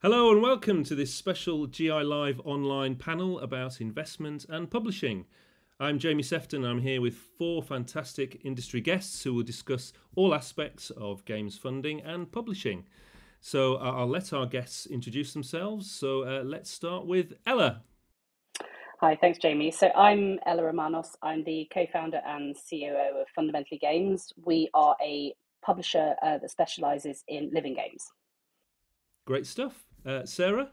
Hello and welcome to this special GI Live online panel about investment and publishing. I'm Jamie Sefton. I'm here with four fantastic industry guests who will discuss all aspects of games funding and publishing. So I'll let our guests introduce themselves. So let's start with Ella. Hi, thanks, Jamie. So I'm Ella Romanos. I'm the co-founder and COO of Fundamentally Games. We are a publisher that specialises in living games. Great stuff. Sarah?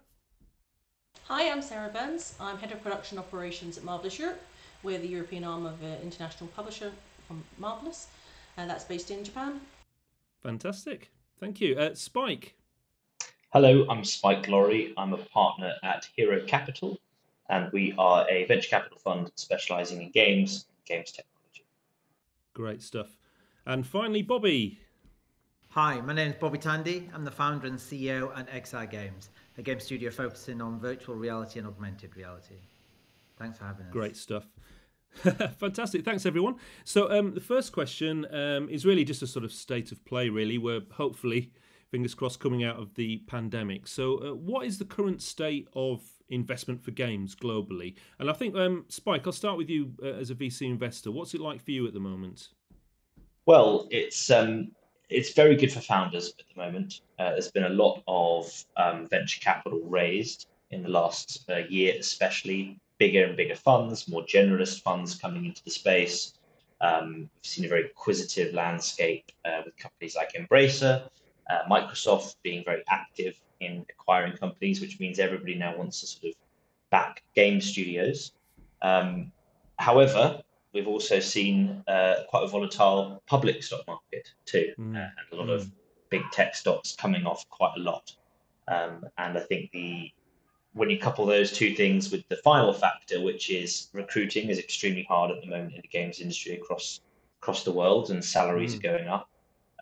Hi, I'm Sarah Burns. I'm Head of Production Operations at Marvellous Europe. We're the European arm of an international publisher from Marvellous, and that's based in Japan. Fantastic. Thank you. Spike? Hello, I'm Spike Lorry. I'm a partner at Hero Capital, and we are a venture capital fund specialising in games technology. Great stuff. And finally, Bobby. Hi, my name is Bobby Tandy. I'm the founder and CEO at XR Games, a game studio focusing on virtual reality and augmented reality. Thanks for having us. Great stuff. Fantastic. Thanks, everyone. So the first question is really just a sort of state of play, really. We're hopefully, fingers crossed, coming out of the pandemic. So what is the current state of investment for games globally? And I think, Spike, I'll start with you as a VC investor. What's it like for you at the moment? Well, it's very good for founders at the moment. There's been a lot of venture capital raised in the last year, especially bigger and bigger funds, more generalist funds coming into the space. We've seen a very acquisitive landscape with companies like Embracer, Microsoft being very active in acquiring companies, which means everybody now wants to sort of back game studios. However, we've also seen quite a volatile public stock market too, and a lot of big tech stocks coming off quite a lot. And I think when you couple those two things with the final factor, which is recruiting is extremely hard at the moment in the games industry across the world, and salaries are going up.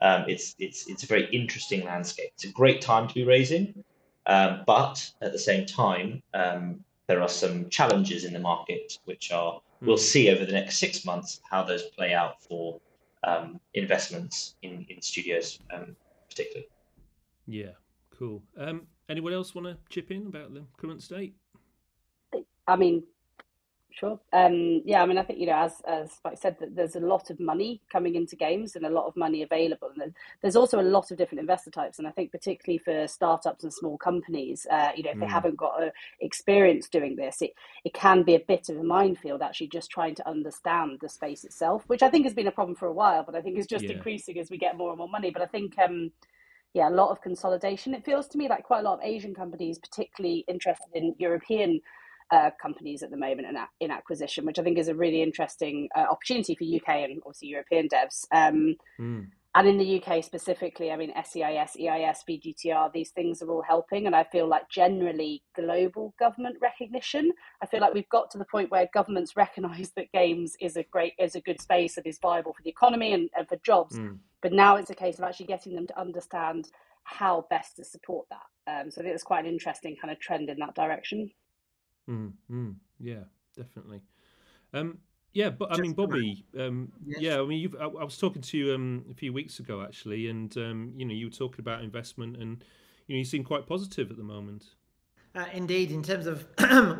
It's a very interesting landscape. It's a great time to be raising, but at the same time, there are some challenges in the market, which we'll see over the next 6 months how those play out for investments in studios, particularly. Yeah, cool. Anyone else want to chip in about the current state? I mean, sure. Yeah, I mean, I think, as Spike said, that there's a lot of money coming into games and a lot of money available. And there's also a lot of different investor types. And I think particularly for startups and small companies, if they haven't got experience doing this, it can be a bit of a minefield actually just trying to understand the space itself, which I think has been a problem for a while, but I think is just increasing as we get more and more money. But I think, a lot of consolidation. It feels to me like quite a lot of Asian companies, particularly interested in European companies at the moment in acquisition, which I think is a really interesting opportunity for UK and obviously European devs. And in the UK specifically, I mean, SEIS, EIS, VGTR, these things are all helping. And I feel like generally global government recognition, I feel like we've got to the point where governments recognise that games is a good space that is viable for the economy and for jobs. But now it's a case of actually getting them to understand how best to support that. So I think it's quite an interesting kind of trend in that direction. Yeah, definitely. Yeah, but I mean, Bobby. Yeah, I mean, I was talking to you a few weeks ago actually, and you were talking about investment, and you seem quite positive at the moment. Indeed, in terms of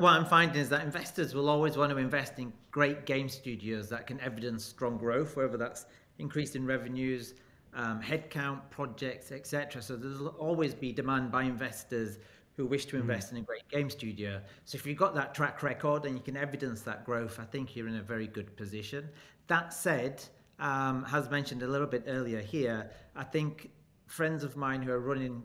what I'm finding is that investors will always want to invest in great game studios that can evidence strong growth, whether that's increase in revenues, headcount, projects, etc. So there'll always be demand by investors who wish to invest in a great game studio. So if you've got that track record and you can evidence that growth, I think you're in a very good position. That said, as mentioned a little bit earlier here, I think friends of mine who are running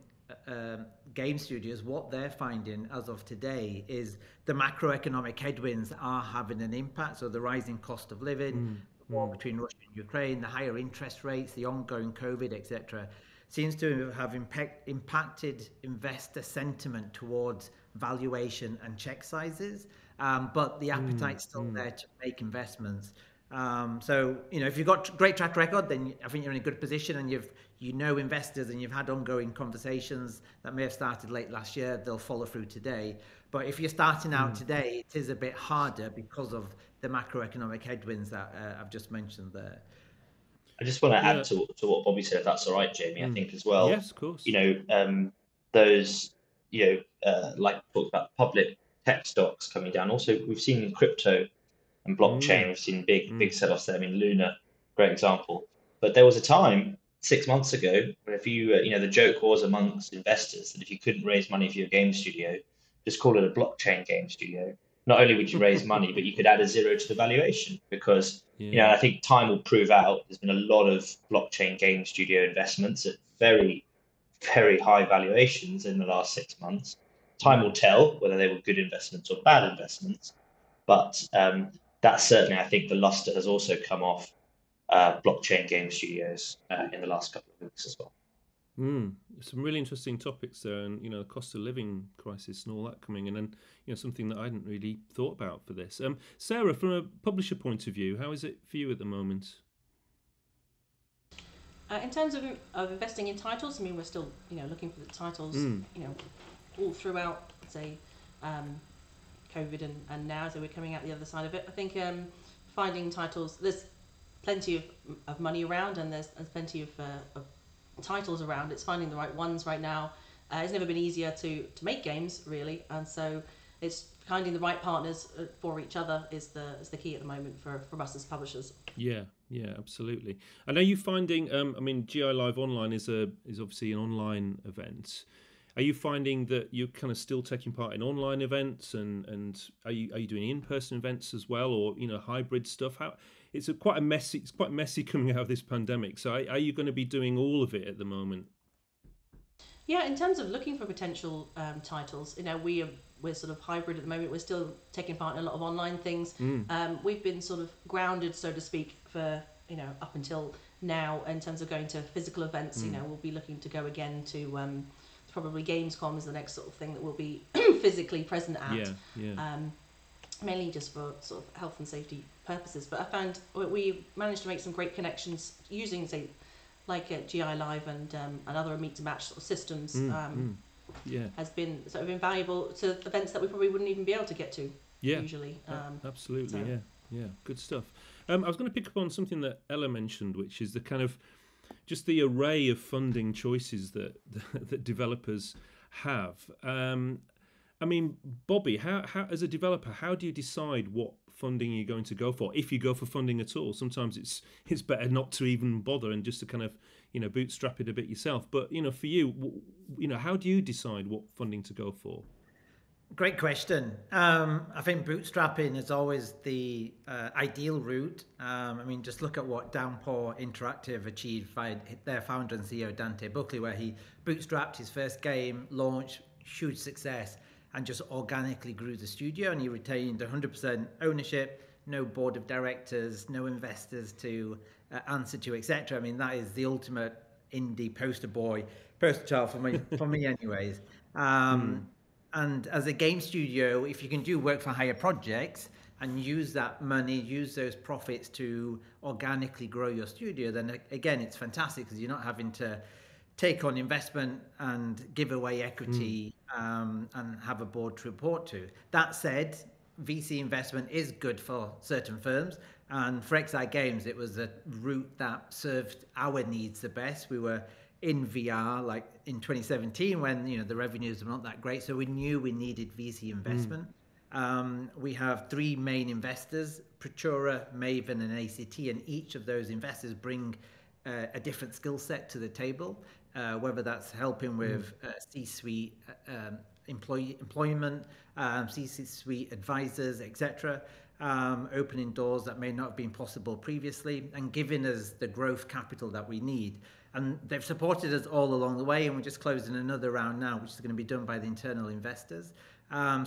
game studios, what they're finding as of today is the macroeconomic headwinds are having an impact. So the rising cost of living, the war between Russia and Ukraine, the higher interest rates, the ongoing COVID, etc., seems to have impacted investor sentiment towards valuation and check sizes, but the appetite's still there to make investments. So, if you've got great track record, then I think you're in a good position, and investors, and you've had ongoing conversations that may have started late last year, they'll follow through today. But if you're starting out today, it is a bit harder because of the macroeconomic headwinds that I've just mentioned there. I just want to add to what Bobby said, if that's all right, Jamie. I think as well. Yes, of course. Those like talked about public tech stocks coming down. Also, we've seen in crypto and blockchain, we've seen big sell-offs there. I mean, Luna, great example. But there was a time 6 months ago when if you, the joke was amongst investors that if you couldn't raise money for your game studio, just call it a blockchain game studio. Not only would you raise money, but you could add a zero to the valuation because, I think time will prove out. There's been a lot of blockchain game studio investments at very, very high valuations in the last 6 months. Time will tell whether they were good investments or bad investments. But that's certainly, I think, the luster has also come off blockchain game studios in the last couple of weeks as well. Some really interesting topics there, and the cost of living crisis and all that coming in, and something that I hadn't really thought about for this. Sarah, from a publisher point of view, how is it for you at the moment? In terms of investing in titles, I mean, we're still looking for the titles all throughout, say, COVID and now, so we're coming out the other side of it. I think finding titles, there's plenty of money around, and there's plenty of titles around. It's finding the right ones right now. It's never been easier to make games, really, and so it's finding the right partners for each other is the key at the moment for us as publishers. Yeah, absolutely. And are you finding? GI Live Online is obviously an online event. Are you finding that you're kind of still taking part in online events, and are you doing in-person events as well, or hybrid stuff? It's quite messy coming out of this pandemic. So are you going to be doing all of it at the moment? Yeah, in terms of looking for potential titles, we're sort of hybrid at the moment. We're still taking part in a lot of online things. We've been sort of grounded, so to speak, for up until now in terms of going to physical events. We'll be looking to go again to probably Gamescom is the next sort of thing that we'll be physically present at. Mainly just for sort of health and safety purposes. But I found we managed to make some great connections using, say, like GI Live and other meet to match sort of systems. Has been sort of invaluable to events that we probably wouldn't even be able to get to usually. Absolutely, so. Good stuff. I was going to pick up on something that Ella mentioned, which is the kind of just the array of funding choices that developers have. Bobby, how as a developer, how do you decide what funding you're going to go for, if you go for funding at all? Sometimes it's better not to even bother and just to kind of bootstrap it a bit yourself. But for you, how do you decide what funding to go for? Great question. I think bootstrapping is always the ideal route. Just look at what Downpour Interactive achieved by their founder and CEO Dante Buckley, where he bootstrapped his first game, launched, huge success, and just organically grew the studio, and he retained 100% ownership, no board of directors, no investors to answer to, etc. That is the ultimate indie poster child for me anyways. And as a game studio, if you can do work for hire projects and use that money, use those profits to organically grow your studio, then again, it's fantastic because you're not having to take on investment and give away equity and have a board to report to. That said, VC investment is good for certain firms. And for XI Games, it was a route that served our needs the best. We were in VR like in 2017 when the revenues were not that great, so we knew we needed VC investment. We have three main investors, Procura, Maven and ACT, and each of those investors bring a different skill set to the table, whether that's helping with C-suite employment, C-suite advisors, etc., opening doors that may not have been possible previously, and giving us the growth capital that we need. And they've supported us all along the way, and we're just closing another round now, which is going to be done by the internal investors. I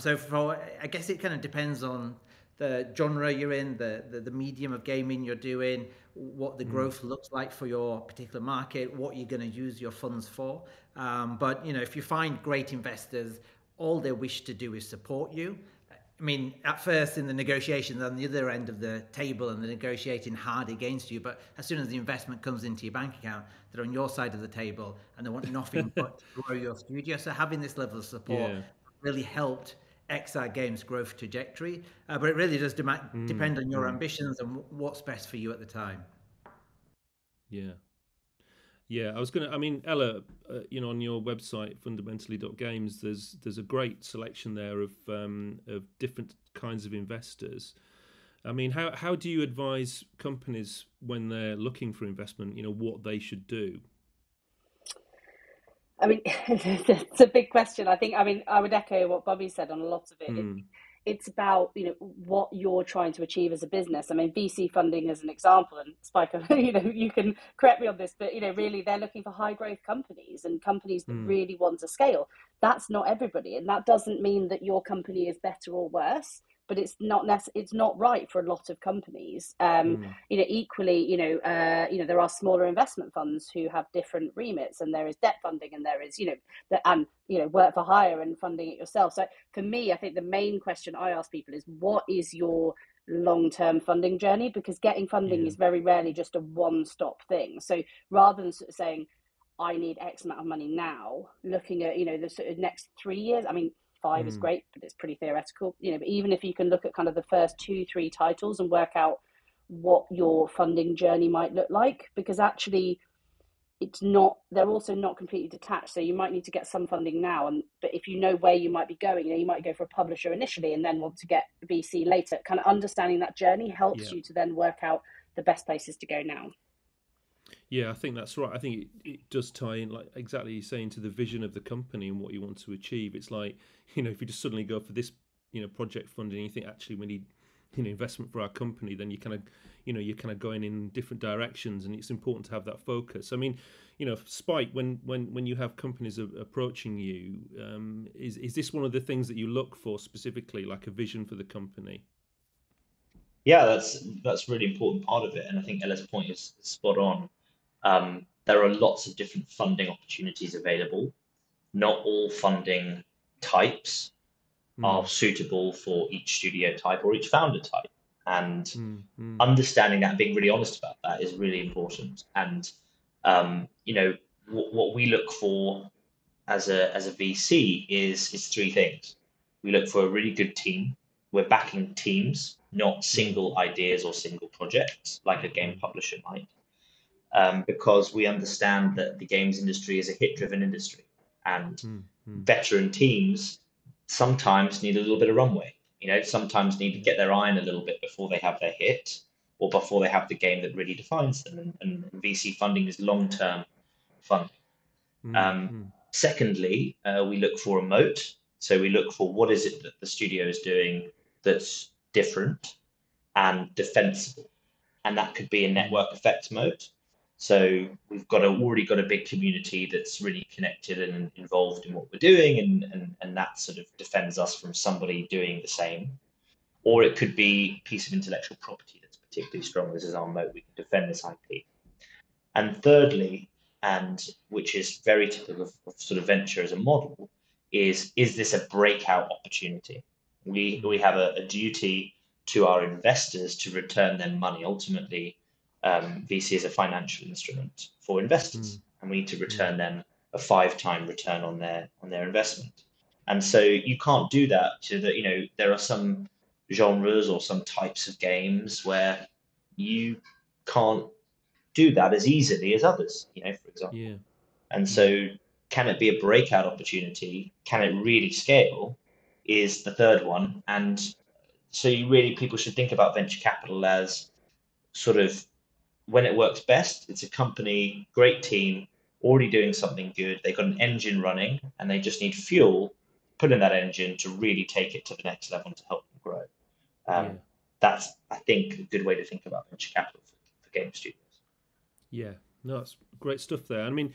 guess it kind of depends on the genre you're in, the medium of gaming you're doing, what the growth looks like for your particular market, what you're going to use your funds for. But if you find great investors, all they wish to do is support you. At first in the negotiations on the other end of the table and they're negotiating hard against you, but as soon as the investment comes into your bank account, they're on your side of the table and they want nothing but to grow your studio. So having this level of support really helped XI Games' growth trajectory. But it really does depend on your ambitions and what's best for you at the time. Yeah. Yeah, I was gonna. I mean, Ella, on your website fundamentally.games, there's a great selection there of different kinds of investors. I mean, how do you advise companies when they're looking for investment? What they should do. I mean, it's a big question. I would echo what Bobby said on a lot of it. It's about, what you're trying to achieve as a business. I mean, VC funding as an example, and Spike, you can correct me on this, but, really they're looking for high growth companies and companies that really want to scale. That's not everybody. And that doesn't mean that your company is better or worse, but it's not right for a lot of companies. Equally, there are smaller investment funds who have different remits, and there is debt funding, and there is, work for hire and funding it yourself. So for me, I think the main question I ask people is, what is your long-term funding journey? Because getting funding is very rarely just a one-stop thing. So rather than sort of saying, I need X amount of money now, looking at, the sort of next 3 years, I mean, 5 is great, but it's pretty theoretical. But even if you can look at kind of the first 2-3 titles and work out what your funding journey might look like, because actually they're also not completely detached. So you might need to get some funding now, but if you know where you might be going, you might go for a publisher initially and then want to get VC later. Kind of understanding that journey helps you to then work out the best places to go now. Yeah, I think that's right. I think it does tie in, like exactly you're saying, to the vision of the company and what you want to achieve. It's like, if you just suddenly go for this, project funding, you think actually we need, investment for our company, then you kind of, you're kind of going in different directions, and it's important to have that focus. I mean, Spike, when you have companies approaching you, is this one of the things that you look for specifically, like a vision for the company? Yeah, that's a really important part of it, and I think Ella's point is spot on. There are lots of different funding opportunities available. Not all funding types are suitable for each studio type or each founder type. And understanding that, being really honest about that, is really important. And what we look for as a VC is 3 things. We look for a really good team. We're backing teams, not single ideas or single projects like a game publisher might. Because we understand that the games industry is a hit-driven industry, and veteran teams sometimes need a little bit of runway. Sometimes need to get their iron a little bit before they have their hit, or before they have the game that really defines them. And VC funding is long-term funding. Secondly, we look for a moat. So we look for what is it that the studio is doing that's different and defensible, and that could be a network effect moat. So we've already got a big community that's really connected and involved in what we're doing, and that sort of defends us from somebody doing the same. Or it could be a piece of intellectual property that's particularly strong. This is our moat. We can defend this IP. And thirdly, and which is very typical of sort of venture as a model, is this a breakout opportunity? We have a duty to our investors to return them money. Ultimately, VC is a financial instrument for investors, and we need to return them a 5-time return on their investment. And so you can't do that to there are some genres or some types of games where you can't do that as easily as others, for example. Yeah. And so can it be a breakout opportunity? Can it really scale? Is the third one. And so people should think about venture capital as sort of, when it works best, it's a company, great team, already doing something good. They've got an engine running, and they just need fuel put in that engine to really take it to the next level and to help them grow. That's, I think, a good way to think about venture capital for game studios. Yeah, no, that's great stuff there. I mean,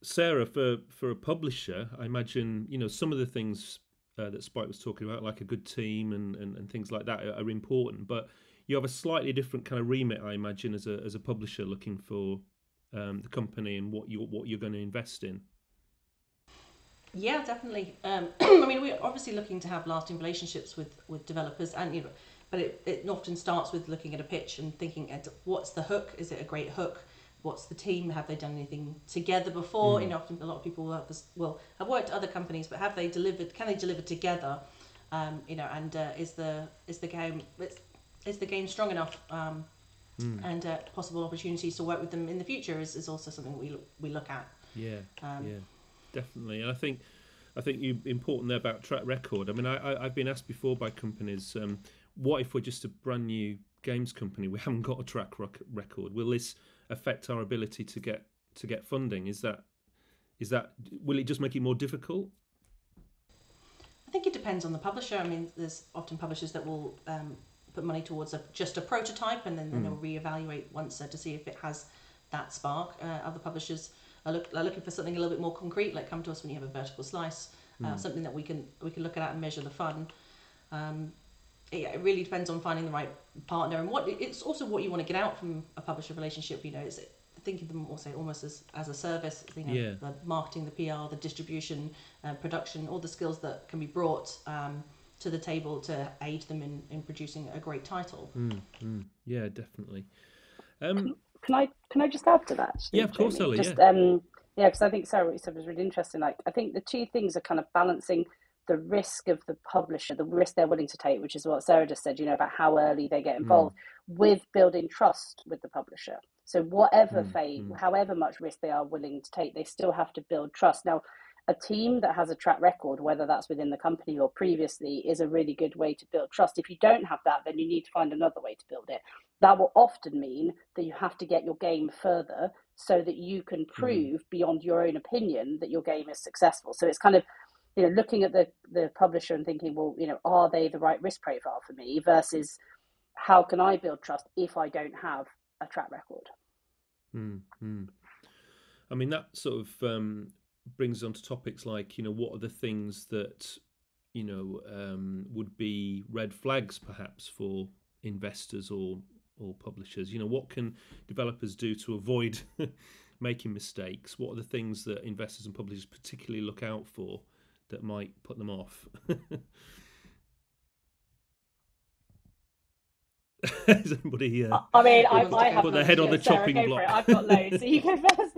Sarah, for a publisher, I imagine, some of the things that Spike was talking about, like a good team and things like that, are important. But you have a slightly different kind of remit, I imagine, as a publisher looking for the company and what you're going to invest in. Yeah, definitely. I mean, we're obviously looking to have lasting relationships with developers, and but it often starts with looking at a pitch and thinking, what's the hook? Is it a great hook? What's the team? Have they done anything together before? Often a lot of people have worked at other companies, but have they delivered? Can they deliver together? And is the game strong enough? and possible opportunities to work with them in the future is also something we look at. Yeah, definitely. And I think you important there about track record. I mean, I've been asked before by companies, what if we're just a brand new games company? We haven't got a track record. Will this affect our ability to get funding? Is that will it just make it more difficult? I think it depends on the publisher. I mean, there's often publishers that will put money towards just a prototype, and then they'll reevaluate once to see if it has that spark. Other publishers are looking for something a little bit more concrete, like come to us when you have a vertical slice, something that we can look at and measure the fun. It really depends on finding the right partner, and it's also what you want to get out from a publisher relationship. It's thinking of them also almost as a service. The marketing, the PR, the distribution, production, all the skills that can be brought to the table to aid them in producing a great title. Yeah, definitely. Can I just add to that? Yeah, of course, Ellie. Because I think Sarah, what you said was really interesting. Like, I think the two things are kind of balancing the risk of the publisher, the risk they're willing to take, which is what Sarah just said, about how early they get involved, with building trust with the publisher. So whatever however much risk they are willing to take, they still have to build trust. Now, a team that has a track record, whether that's within the company or previously, is a really good way to build trust. If you don't have that, then you need to find another way to build it. That will often mean that you have to get your game further so that you can prove beyond your own opinion that your game is successful. So it's kind of, looking at the publisher and thinking, well, are they the right risk profile for me, versus how can I build trust if I don't have a track record? I mean, that sort of brings us on to topics like, what are the things that, would be red flags perhaps for investors or publishers? What can developers do to avoid making mistakes? What are the things that investors and publishers particularly look out for that might put them off? Is anybody? I mean, I have put their head on the chopping block. I've got loads, so you go first.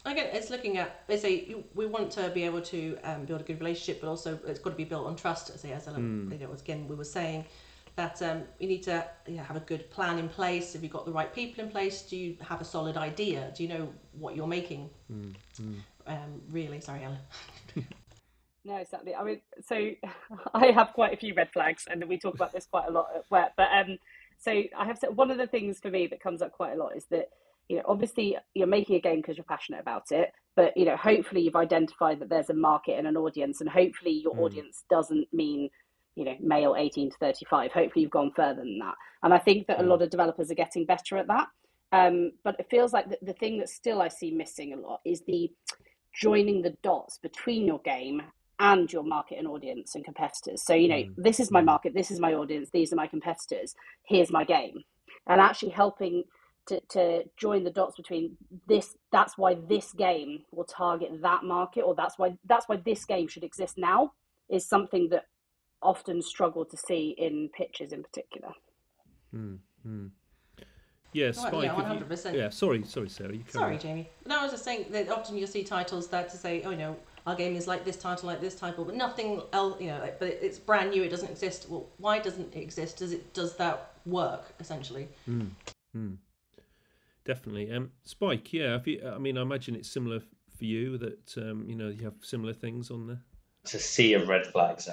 Again, it's looking at, they say we want to be able to build a good relationship, but also it's got to be built on trust. As again we were saying that you need to have a good plan in place. Have you got the right people in place? Do you have a solid idea? Do you know what you're making? Really, sorry, Ella. No, exactly. I mean, so I have quite a few red flags, and we talk about this quite a lot at work. But so I have said one of the things for me that comes up quite a lot is that, obviously you're making a game because you're passionate about it, but hopefully you've identified that there's a market and an audience, and hopefully your audience doesn't mean male 18 to 35. Hopefully you've gone further than that, and I think that a lot of developers are getting better at that. But it feels like the thing that still I see missing a lot is the joining the dots between your game and your market and audience and competitors. So this is my market, this is my audience, these are my competitors, here's my game, and actually helping to join the dots between this. That's why this game will target that market, or that's why this game should exist now, is something that often struggle to see in pitches in particular. Yeah, Spike. Yeah, 100%. Yeah, sorry, Sarah. Sorry, Jamie. No, I was just saying that often you'll see titles that to say, our game is like this title, but nothing else, but it's brand new, it doesn't exist. Well, why doesn't it exist? Does that work, essentially? Definitely. Spike, yeah, I imagine it's similar for you, that, you have similar things on there. It's a sea of red flags.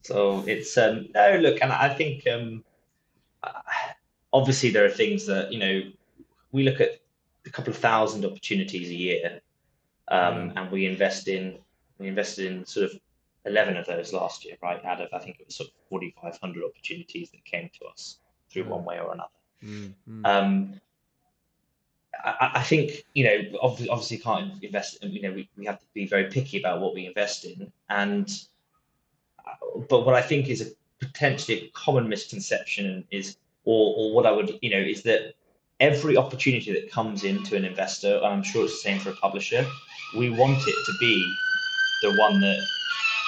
So it's, no, look, and I think, obviously there are things that, we look at a couple of thousand opportunities a year, and we invested in sort of 11 of those last year, right? Out of, I think it was sort of 4,500 opportunities that came to us through one way or another. I think, obviously can't invest, we have to be very picky about what we invest in. But what I think is a potentially a common misconception is, or what I would, is that every opportunity that comes into an investor, and I'm sure it's the same for a publisher, we want it to be the one that,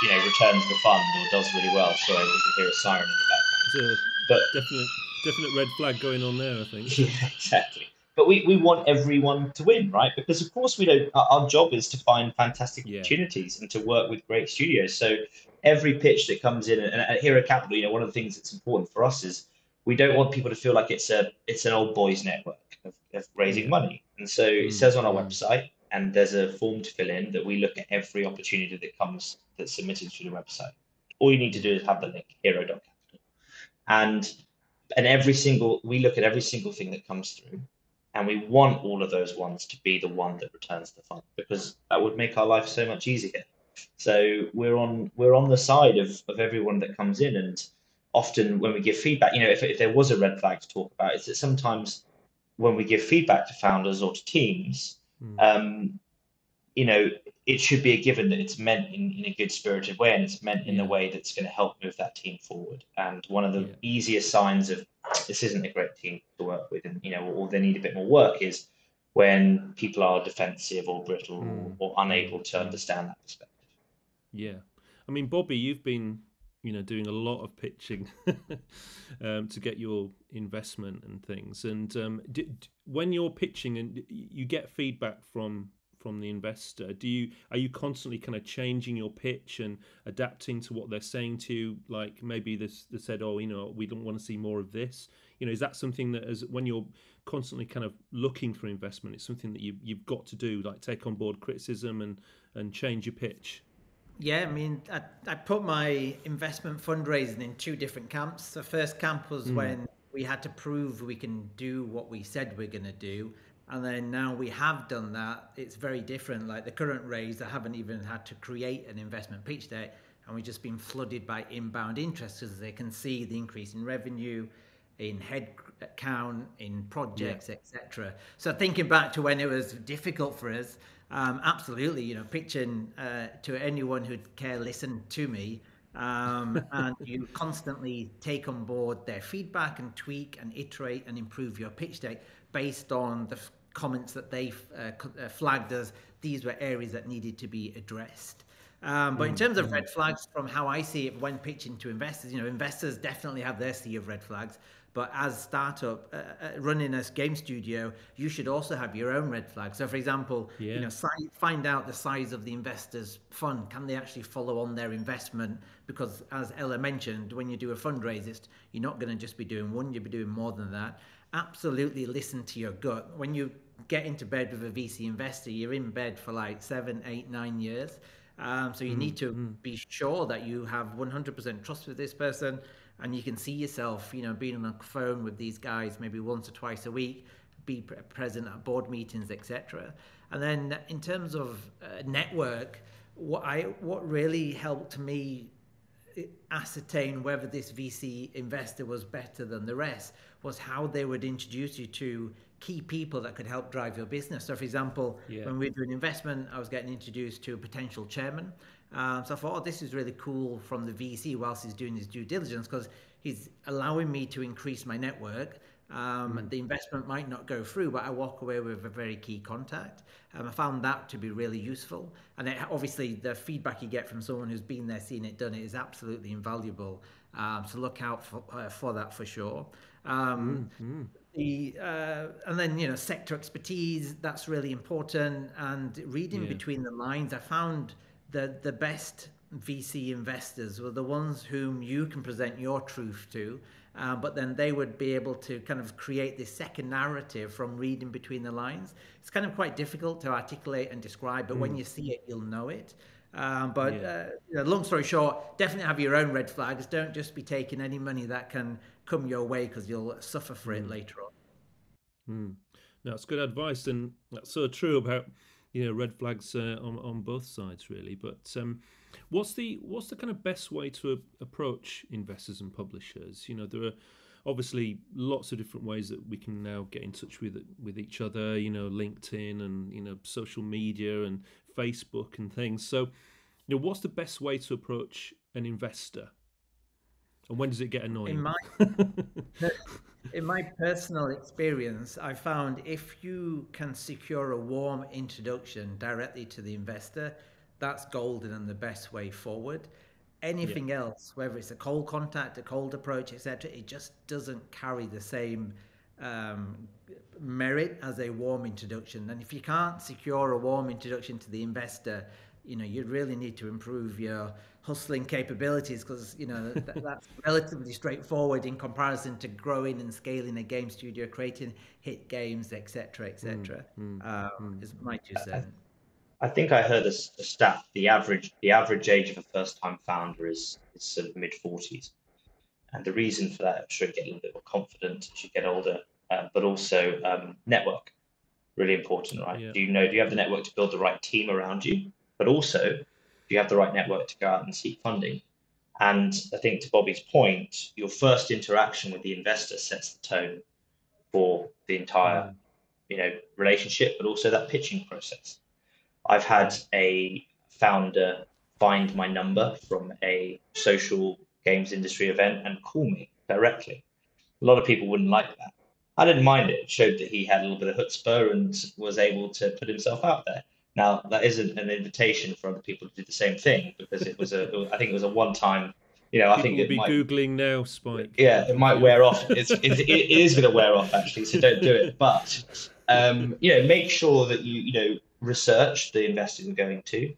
returns the fund or does really well. Sorry, we can hear a siren in the background. There's a definite red flag going on there, I think. Yeah, exactly. but we want everyone to win, right? Because of course we don't. Our job is to find fantastic Yeah. opportunities and to work with great studios. So every pitch that comes in, and at Hero Capital, one of the things that's important for us is we don't want people to feel like it's an old boys network of raising money. And so it says on our website, and there's a form to fill in, that we look at every opportunity that's submitted through the website. All you need to do is have the link, hero.capital. And we look at every single thing that comes through, and we want all of those ones to be the one that returns the fund, because that would make our life so much easier. So we're on the side of everyone that comes in, and often when we give feedback, if there was a red flag to talk about, it's that sometimes when we give feedback to founders or to teams, it should be a given that it's meant in a good spirited way, and it's meant in a way that's going to help move that team forward. And one of the easiest signs of this isn't a great team to work with, and or they need a bit more work, is when people are defensive or brittle or unable to understand that perspective. Yeah, I mean, Bobby, you've been doing a lot of pitching to get your investment and things. And when you're pitching and you get feedback from the investor, are you constantly kind of changing your pitch and adapting to what they're saying to you? Like maybe they said, oh, we don't want to see more of this. Is that something that, when you're constantly kind of looking for investment, it's something that you've got to do, like take on board criticism and change your pitch? Yeah, I mean, I put my investment fundraising in two different camps. The first camp was when we had to prove we can do what we said we're going to do. And then now we have done that, it's very different. Like the current raise, I haven't even had to create an investment pitch deck, and we've just been flooded by inbound interest as they can see the increase in revenue, in head count, in projects, etc. So thinking back to when it was difficult for us, absolutely, pitching to anyone who'd care listen to me, and you constantly take on board their feedback and tweak and iterate and improve your pitch deck based on the comments that they flagged as these were areas that needed to be addressed. But in terms of red flags, from how I see it when pitching to investors, investors definitely have their sea of red flags. But as startup running a game studio, you should also have your own red flags. So, for example, find out the size of the investor's fund. Can they actually follow on their investment? Because as Ella mentioned, when you do a fundraise, you're not going to just be doing one; you'll be doing more than that. Absolutely, listen to your gut. When you get into bed with a VC investor, you're in bed for like 7, 8, 9 years. So you need to be sure that you have 100% trust with this person, and you can see yourself, being on the phone with these guys maybe once or twice a week, be present at board meetings, etc. And then in terms of network, what really helped me ascertain whether this VC investor was better than the rest was how they would introduce you to key people that could help drive your business. So for example, when we were doing investment, I was getting introduced to a potential chairman. So I thought, oh, this is really cool from the VC whilst he's doing his due diligence, because he's allowing me to increase my network. The investment might not go through, but I walk away with a very key contact. I found that to be really useful. And obviously the feedback you get from someone who's been there, seen it, done it is absolutely invaluable. So look out for that for sure. And then, sector expertise, that's really important. And reading between the lines, I found the best VC investors were the ones whom you can present your truth to, but then they would be able to kind of create this second narrative from reading between the lines. It's kind of quite difficult to articulate and describe, but when you see it, you'll know it. Long story short, definitely have your own red flags. Don't just be taking any money that can come your way, because you'll suffer for it later on. No, that's good advice, and that's so true about red flags on both sides, really. But what's the kind of best way to approach investors and publishers? There are obviously lots of different ways that we can now get in touch with each other. LinkedIn and social media and Facebook and things. So, what's the best way to approach an investor? And when does it get annoying? In my personal experience, I found if you can secure a warm introduction directly to the investor, that's golden and the best way forward. Anything else, whether it's a cold contact, a cold approach, etc., it just doesn't carry the same merit as a warm introduction. And if you can't secure a warm introduction to the investor, you really need to improve your hustling capabilities, because that's relatively straightforward in comparison to growing and scaling a game studio, creating hit games, etc., etc. Is my 2 cents. I think I heard a stat. The average age of a first-time founder is sort of mid-40s, and the reason for that, I'm sure you get a little bit more confident as you get older, but also network, really important, right? Yeah. Do you have the network to build the right team around you, but also do you have the right network to go out and seek funding? And I think, to Bobby's point, your first interaction with the investor sets the tone for the entire relationship, but also that pitching process. I've had a founder find my number from a social games industry event and call me directly. A lot of people wouldn't like that. I didn't mind it. It showed that he had a little bit of chutzpah and was able to put himself out there. Now, that isn't an invitation for other people to do the same thing, because I think it was a one-time. I think it might be Googling now, Spike. Yeah, it might wear off. It is going to wear off, actually. So don't do it. But make sure that you research the investor you're going to.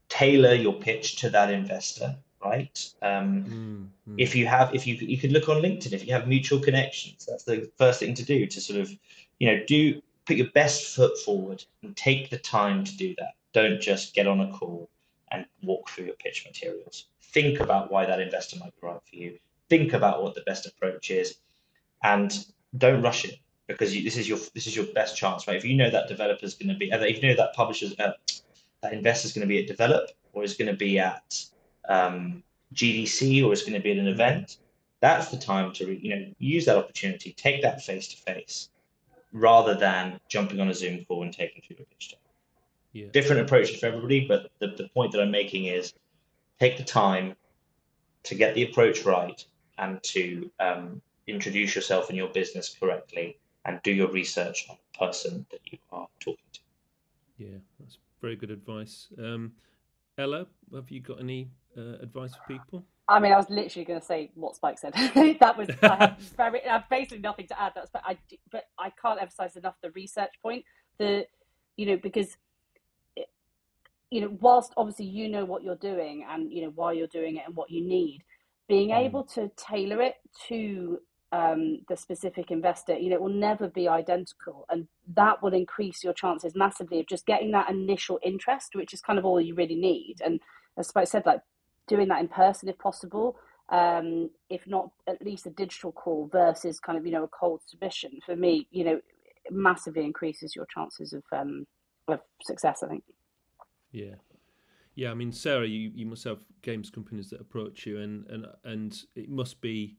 Tailor your pitch to that investor, right? If you could look on LinkedIn, if you have mutual connections, that's the first thing to do, to sort of put your best foot forward and take the time to do that. Don't just get on a call and walk through your pitch materials. Think about why that investor might be right for you. Think about what the best approach is, and don't rush it, because this is your best chance, right? If you know that developer's going to be, if you know that that investor's going to be at Develop, or is going to be at GDC, or is going to be at an event, that's the time to use that opportunity, take that face to face, rather than jumping on a Zoom call and taking through your pitch deck. Yeah. Different approaches for everybody, but the point that I'm making is take the time to get the approach right, and to introduce yourself and your business correctly, and do your research on the person that you are talking to. Yeah, that's very good advice. Ella, have you got any advice for people? I mean, I was literally going to say what Spike said. I have basically nothing to add. But I can't emphasize enough the research point. Because whilst obviously what you're doing, and why you're doing it and what you need, being able to tailor it to the specific investor, it will never be identical, and that will increase your chances massively of just getting that initial interest, which is kind of all you really need. And as Spike said, like, doing that in person if possible, if not at least a digital call versus kind of a cold submission, for me massively increases your chances of success, I think. Yeah. I mean, Sarah, you must have games companies that approach you, and it must be,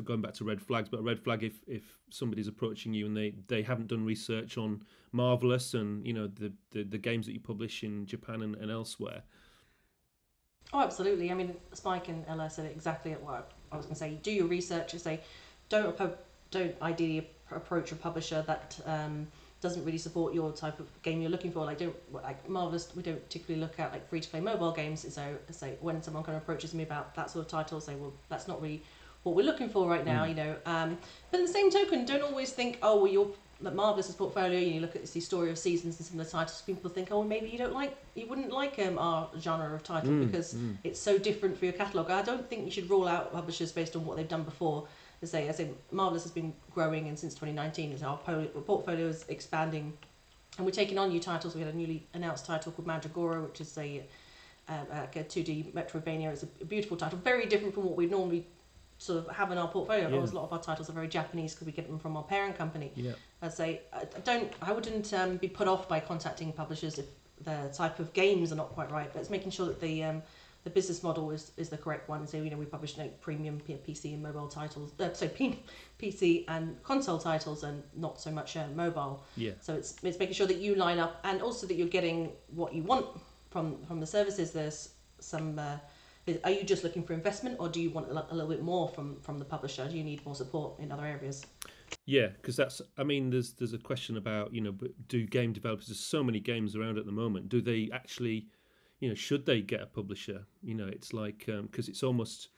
going back to red flags, but a red flag if somebody's approaching you and they haven't done research on Marvelous and the games that you publish in Japan and elsewhere. Oh, absolutely. I mean, Spike and Ella said exactly what I was going to say. Do your research and say, don't ideally approach a publisher that doesn't really support your type of game you're looking for. Like Marvelous, we don't particularly look at like free-to-play mobile games. So when someone kind of approaches me about that sort of title, say, well, that's not really what we're looking for right now, But in the same token, don't always think, oh, well, you're Marvelous' portfolio, you look at the story of seasons and some of the titles, people think, oh, maybe you wouldn't like our genre of title because it's so different for your catalogue. I don't think you should rule out publishers based on what they've done before. I say Marvelous has been growing, and since 2019 our portfolio is expanding, and we're taking on new titles. We had a newly announced title called Mandragora, which is a 2D Metroidvania. It's a beautiful title, very different from what we normally sort of have in our portfolio. A lot of our titles are very Japanese because we get them from our parent company. I'd say I wouldn't be put off by contacting publishers if the type of games are not quite right, but it's making sure that the business model is the correct one. So we publish premium PC and mobile titles, PC and console titles, and not so much mobile. So it's making sure that you line up, and also that you're getting what you want from the services. There's some are you just looking for investment, or do you want a little bit more from the publisher? Do you need more support in other areas? Yeah, because there's a question about, do game developers, there's so many games around at the moment, do they actually, should they get a publisher? It's like, because it's almost,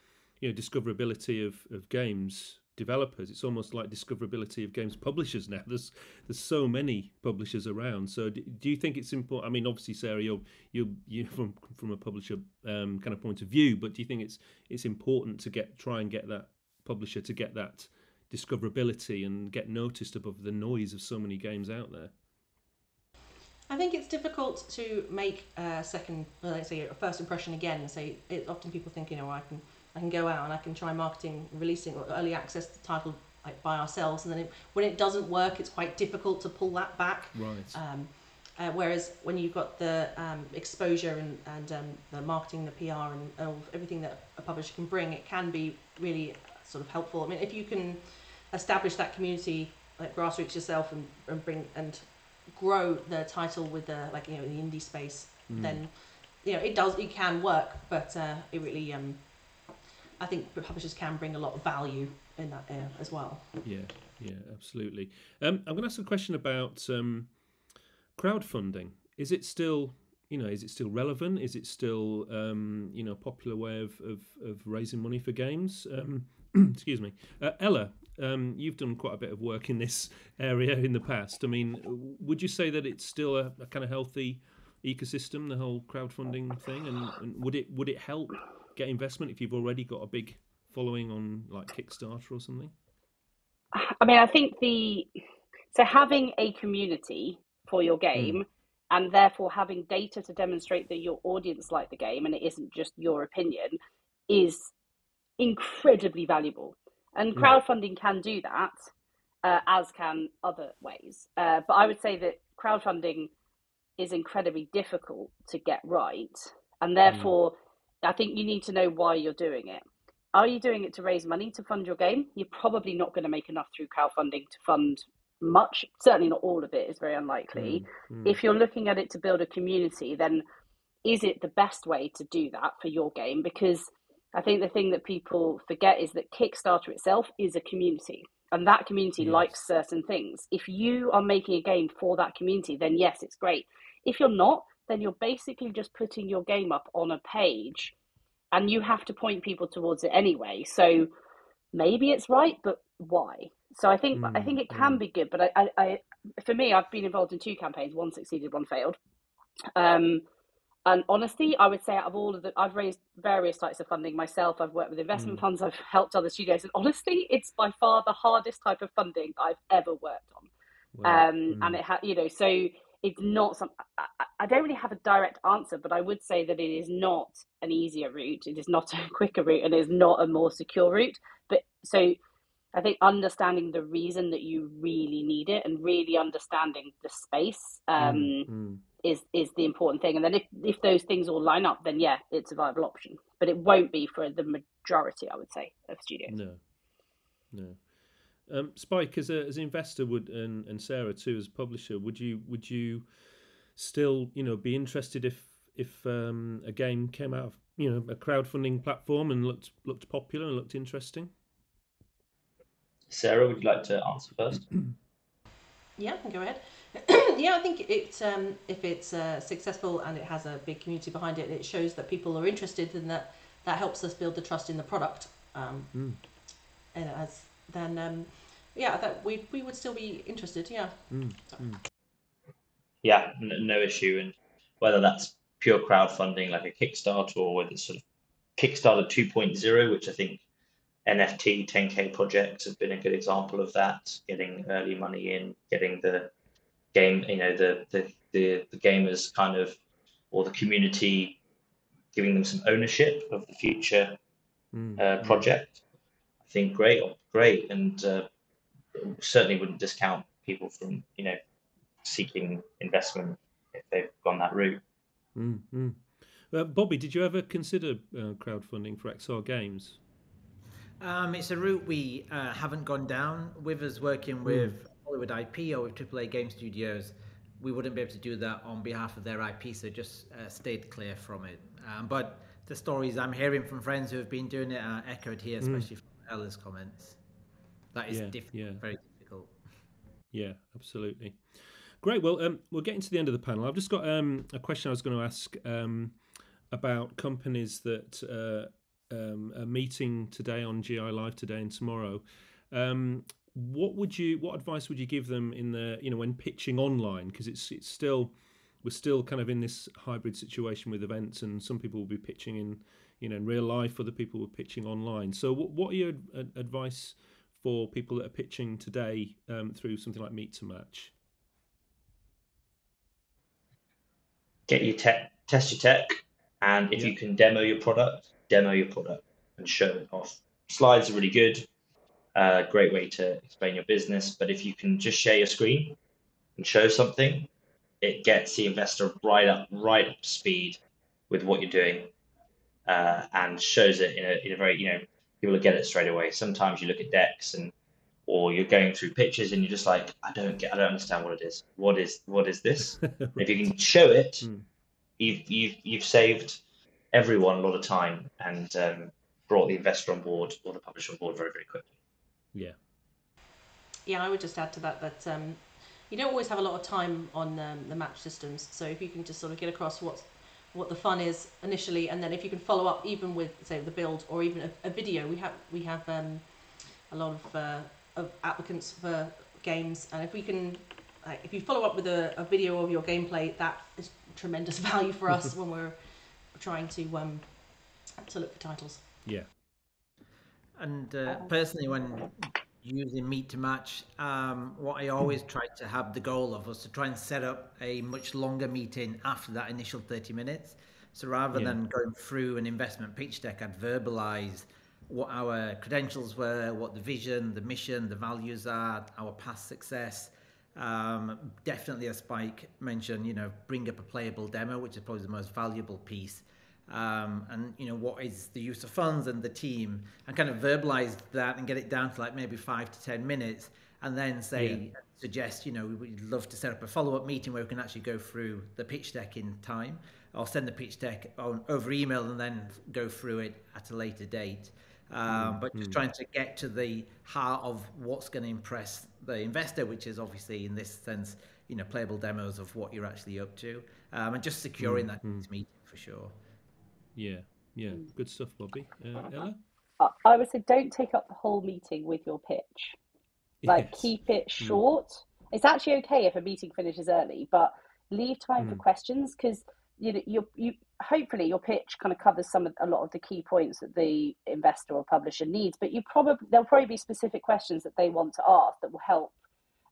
discoverability of games developers. It's almost like discoverability of games publishers now. There's so many publishers around. So do you think it's important? I mean, obviously, Sarah, you're from a publisher kind of point of view, but do you think it's important to try and get that publisher to get that discoverability and get noticed above the noise of so many games out there? I think it's difficult to make a first impression again. Often people think, I can go out and I can try marketing, releasing or early access the title like by ourselves, and then when it doesn't work, it's quite difficult to pull that back. Right. Whereas when you've got the exposure and the marketing, the PR, and everything that a publisher can bring, it can be really sort of helpful. I mean, if you can establish that community, like grassroots yourself, and bring and grow the title with the in the indie space, then it can work. But it really I think publishers can bring a lot of value in that as well. Yeah, absolutely. I'm going to ask a question about crowdfunding. Is it still relevant? Is it still a popular way of raising money for games? Excuse me, Ella. You've done quite a bit of work in this area in the past. I mean, would you say that it's still a kind of healthy ecosystem, the whole crowdfunding thing, and would it help get investment if you've already got a big following on like Kickstarter or something? I mean, I think having a community for your game and therefore having data to demonstrate that your audience like the game and it isn't just your opinion is incredibly valuable. And crowdfunding can do that, as can other ways. But I would say that crowdfunding is incredibly difficult to get right. And therefore, I think you need to know why you're doing it. Are you doing it to raise money to fund your game? You're probably not going to make enough through crowdfunding to fund much. Certainly not all of it, is very unlikely. If you're looking at it to build a community, then is it the best way to do that for your game? Because I think the thing that people forget is that Kickstarter itself is a community, and that community likes certain things. If you are making a game for that community, then yes, it's great. If you're not, then you're basically just putting your game up on a page and you have to point people towards it anyway. So maybe it's right, but why? So I think it can be good, but I for me, I've been involved in 2 campaigns. One succeeded, one failed. And honestly, I would say out of all of them, I've raised various types of funding myself. I've worked with investment funds. I've helped other studios. And honestly, it's by far the hardest type of funding I've ever worked on. Wow. And it so it's not I don't really have a direct answer, but I would say that it is not an easier route. It is not a quicker route, and it is not a more secure route. But so I think understanding the reason that you really need it and really understanding the space is the important thing. And then if those things all line up, then yeah, it's a viable option. But it won't be for the majority, I would say, of studios. No. Spike, as an investor, and Sarah too, as a publisher, would you still be interested if a game came out of a crowdfunding platform and looked popular and looked interesting? Sarah, would you like to answer first? Yeah, I can go ahead. I think if it's successful and it has a big community behind it, it shows that people are interested, and that helps us build the trust in the product. And that we would still be interested. Yeah. Yeah, no issue. And whether that's pure crowdfunding like a Kickstarter, or whether it's sort of Kickstarter 2.0, which I think NFT 10K projects have been a good example of that, getting early money in, getting the game, the gamers kind of, or the community, giving them some ownership of the future project. I think great, and certainly wouldn't discount people from seeking investment if they've gone that route. Bobby, did you ever consider crowdfunding for XR games? It's a route we haven't gone down. With us working with Hollywood IP or with AAA game studios, we wouldn't be able to do that on behalf of their IP, so just stayed clear from it. But the stories I'm hearing from friends who have been doing it are echoed here, especially from Ella's comments. That is very difficult. Yeah, absolutely. Great. Well, we're getting to the end of the panel. I've just got a question I was going to ask about companies that are meeting today on GI Live today and tomorrow. What advice would you give them in the, when pitching online? Because we're still kind of in this hybrid situation with events, and some people will be pitching in real life, other people will be pitching online. So what are your advice for people that are pitching today through something like Meet to Match? Get your test your tech, and if you can demo your product and show it off. Slides are really good. Great way to explain your business, but if you can just share your screen and show something, it gets the investor right up to speed with what you're doing, and shows it in a very, people will get it straight away. Sometimes you look at decks or you're going through pictures and you're just like, I don't understand what it is. What is this? And if you can show it, you've saved everyone a lot of time and brought the investor on board or the publisher on board very, very quickly. Yeah, I would just add to that you don't always have a lot of time on the match systems. So if you can just sort of get across what the fun is initially, and then if you can follow up even with, say, the build or even a video. We have a lot of applicants for games, and if you follow up with a video of your gameplay, that is tremendous value for us when we're trying to look for titles. Yeah. And personally, when using Meet to Match, what I always tried to have the goal of was to try and set up a much longer meeting after that initial 30 minutes. So rather than going through an investment pitch deck, I'd verbalize what our credentials were, what the vision, the mission, the values are, our past success. Definitely, as Spike mentioned, bring up a playable demo, which is probably the most valuable piece. And what is the use of funds and the team, and kind of verbalize that and get it down to like maybe 5 to 10 minutes, and then suggest we'd love to set up a follow-up meeting where we can actually go through the pitch deck in time, or send the pitch deck over email and then go through it at a later date. But just trying to get to the heart of what's going to impress the investor, which is obviously in this sense playable demos of what you're actually up to, and just securing that meeting for sure. Yeah, good stuff, Bobby. Ella? I would say don't take up the whole meeting with your pitch. Keep it short. It's actually okay if a meeting finishes early, but leave time for questions, because you hopefully your pitch kind of covers a lot of the key points that the investor or publisher needs, but there'll probably be specific questions that they want to ask that will help.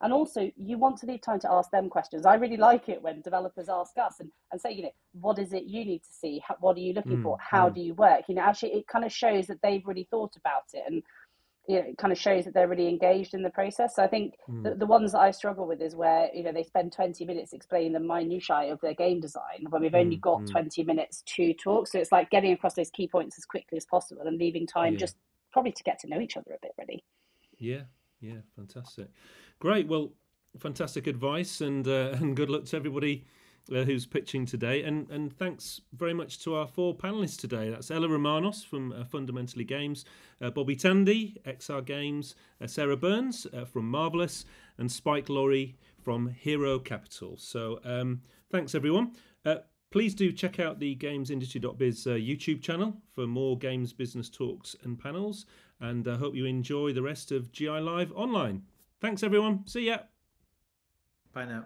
And also, you want to leave time to ask them questions. I really like it when developers ask us and say, what is it you need to see? What are you looking for? How do you work? Actually, it kind of shows that they've really thought about it, and it kind of shows that they're really engaged in the process. So I think the ones that I struggle with is where, they spend 20 minutes explaining the minutiae of their game design when we've only got 20 minutes to talk. So it's like getting across those key points as quickly as possible and leaving time just probably to get to know each other a bit, really. Yeah, fantastic. Great. Well, fantastic advice, and good luck to everybody who's pitching today. And thanks very much to our 4 panelists today. That's Ella Romanos from Fundamentally Games, Bobby Tandy, XR Games, Sarah Burns from Marvelous, and Spike Laurie from Hero Capital. So thanks, everyone. Please do check out the GamesIndustry.biz YouTube channel for more games business talks and panels. And I hope you enjoy the rest of GI Live Online. Thanks, everyone. See ya. Bye now.